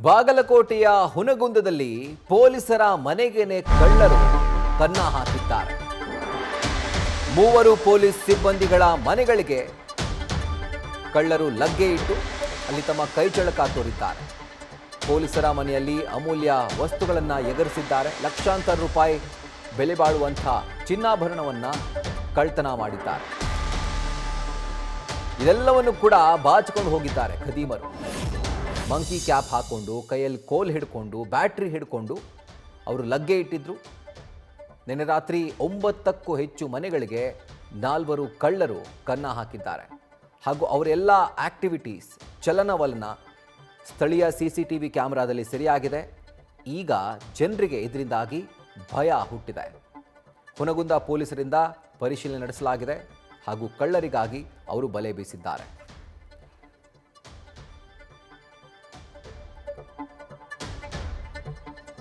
ಬಾಗಲಕೋಟೆಯ ಹುನಗುಂದದಲ್ಲಿ ಪೊಲೀಸರ ಮನೆಗೇನೆ ಕಳ್ಳರು ಕನ್ನ ಹಾಕಿದ್ದಾರೆ. ಮೂವರು ಪೊಲೀಸ್ ಸಿಬ್ಬಂದಿಗಳ ಮನೆಗಳಿಗೆ ಕಳ್ಳರು ಲಗ್ಗೆ ಇಟ್ಟು ಅಲ್ಲಿ ತಮ್ಮ ಕೈಚಳಕ ತೋರಿದ್ದಾರೆ. ಪೊಲೀಸರ ಮನೆಯಲ್ಲಿ ಅಮೂಲ್ಯ ವಸ್ತುಗಳನ್ನು ಎಗರಿಸಿದ್ದಾರೆ. ಲಕ್ಷಾಂತರ ರೂಪಾಯಿ ಬೆಲೆ ಬಾಳುವಂಥ ಚಿನ್ನಾಭರಣವನ್ನು ಕಳ್ತನ ಮಾಡಿದ್ದಾರೆ. ಇದೆಲ್ಲವನ್ನು ಕೂಡ ಬಾಚಿಕೊಂಡು ಹೋಗಿದ್ದಾರೆ ಖದೀಮರು. ಮಂಕಿ ಕ್ಯಾಪ್ ಹಾಕೊಂಡು, ಕೈಯಲ್ಲಿ ಕೋಲ್ ಹಿಡ್ಕೊಂಡು, ಬ್ಯಾಟ್ರಿ ಹಿಡ್ಕೊಂಡು ಅವರು ಲಗ್ಗೆ ಇಟ್ಟಿದ್ರು. ನಿನ್ನೆ ರಾತ್ರಿ 9ಕ್ಕೂ ಹೆಚ್ಚು ಮನೆಗಳಿಗೆ 4 ಕಳ್ಳರು ಕನ್ನ ಹಾಕಿದ್ದಾರೆ. ಹಾಗೂ ಅವರೆಲ್ಲ ಆಕ್ಟಿವಿಟೀಸ್, ಚಲನವಲನ ಸ್ಥಳೀಯ CCTV ಕ್ಯಾಮೆರಾದಲ್ಲಿ ಸೆರೆಯಾಗಿದೆ. ಈಗ ಜನರಿಗೆ ಇದರಿಂದಾಗಿ ಭಯ ಹುಟ್ಟಿದೆ. ಹುನಗುಂದ ಪೊಲೀಸರಿಂದ ಪರಿಶೀಲನೆ ನಡೆಸಲಾಗಿದೆ ಹಾಗೂ ಕಳ್ಳರಿಗಾಗಿ ಅವರು ಬಲೆ ಬೀಸಿದ್ದಾರೆ.